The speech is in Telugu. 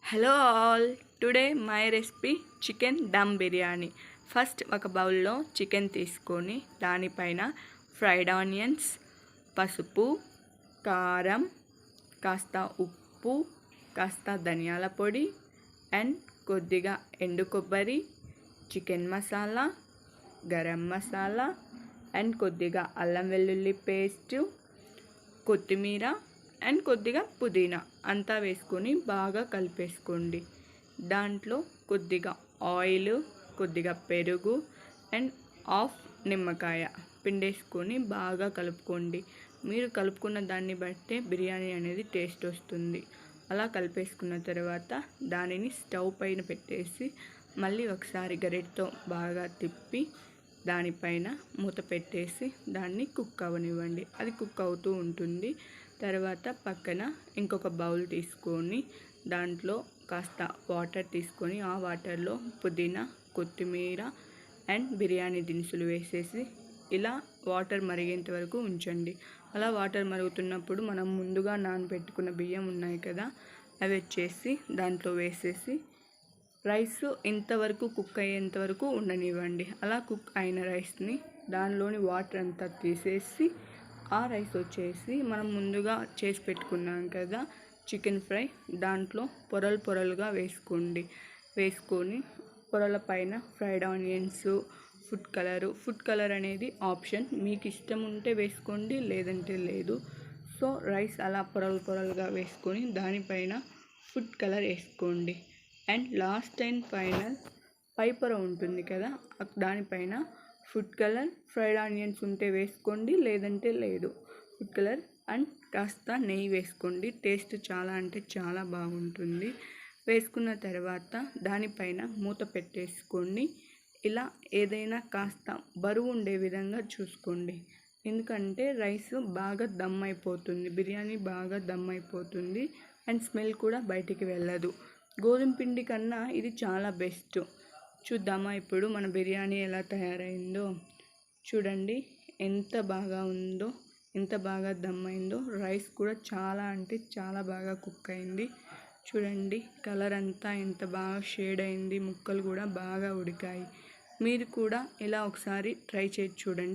Hello all, today my recipe chicken dum biryani. First ఒక బౌల్లో చికెన్ తీసుకొని దానిపైన ఫ్రైడ్ ఆనియన్స్, పసుపు, కారం, కాస్త ఉప్పు, కాస్త ధనియాల పొడి అండ్ కొద్దిగా ఎండు కొబ్బరి, చికెన్ మసాలా, గరం మసాలా అండ్ కొద్దిగా అల్లం వెల్లుల్లి పేస్టు, కొత్తిమీర అండ్ కొద్దిగా పుదీనా అంతా వేసుకొని బాగా కలిపేసుకోండి. దాంట్లో కొద్దిగా ఆయిల్, కొద్దిగా పెరుగు అండ్ హాఫ్ నిమ్మకాయ పిండేసుకొని బాగా కలుపుకోండి. మీరు కలుపుకున్న దాన్ని బట్టే బిర్యానీ అనేది టేస్ట్ వస్తుంది. అలా కలిపేసుకున్న తర్వాత దానిని స్టవ్ పైన పెట్టేసి మళ్ళీ ఒకసారి గరిటెతో బాగా తిప్పి దానిపైన మూత పెట్టేసి దాన్ని కుక్ అవ్వనివ్వండి. అది కుక్ అవుతూ ఉంటుంది. తర్వాత పక్కన ఇంకొక బౌల్ తీసుకొని దాంట్లో కాస్త వాటర్ తీసుకొని ఆ వాటర్లో పుదీనా, కొత్తిమీర అండ్ బిర్యానీ దినుసులు వేసేసి ఇలా వాటర్ మరిగేంత వరకు ఉంచండి. అలా వాటర్ మరుగుతున్నప్పుడు మనం ముందుగా నానబెట్టుకున్న బియ్యం ఉన్నాయి కదా, అవి వచ్చేసి దాంట్లో వేసేసి రైస్ ఇంతవరకు కుక్ అయ్యేంత వరకు ఉండనివ్వండి. అలా కుక్ అయిన రైస్ని దానిలోని వాటర్ అంతా తీసేసి ఆ రైస్ వచ్చేసి మనం ముందుగా చేసి పెట్టుకున్నాం కదా చికెన్ ఫ్రై, దాంట్లో పొరలు పొరలుగా వేసుకొని పొరల పైన ఫ్రైడ్ ఆనియన్స్, ఫుడ్ కలర్ అనేది ఆప్షన్, మీకు ఇష్టం ఉంటే వేసుకోండి లేదంటే లేదు. సో రైస్ అలా పొరలుగా వేసుకొని దానిపైన ఫుడ్ కలర్ వేసుకోండి. అండ్ లాస్ట్ అండ్ ఫైనల్ పై పొర ఉంటుంది కదా, దానిపైన ఫుడ్ కలర్, ఫ్రైడ్ ఆనియన్స్ ఉంటే వేసుకోండి లేదంటే లేదు. ఫుడ్ కలర్ అండ్ కాస్త నెయ్యి వేసుకోండి. టేస్ట్ చాలా అంటే చాలా బాగుంటుంది. వేసుకున్న తర్వాత దానిపైన మూత పెట్టేసుకోండి. ఇలా ఏదైనా కాస్త బరువు ఉండే విధంగా చూసుకోండి. ఎందుకంటే రైస్ బాగా దమ్ అయిపోతుంది, బిర్యానీ బాగా దమ్ అయిపోతుంది అండ్ స్మెల్ కూడా బయటికి వెళ్ళదు. గోధుమ పిండి కన్నా ఇది చాలా బెస్ట్. చూద్దామా ఇప్పుడు మన బిర్యానీ ఎలా తయారైందో? చూడండి ఎంత బాగా ఉందో, ఎంత బాగా దమ్ అయిందో. రైస్ కూడా చాలా అంటే చాలా బాగా కుక్ అయింది. చూడండి కలర్ అంతా ఎంత బాగా షేడ్ అయింది, ముక్కలు కూడా బాగా ఉడికాయి. మీరు కూడా ఇలా ఒకసారి ట్రై చేసి చూడండి.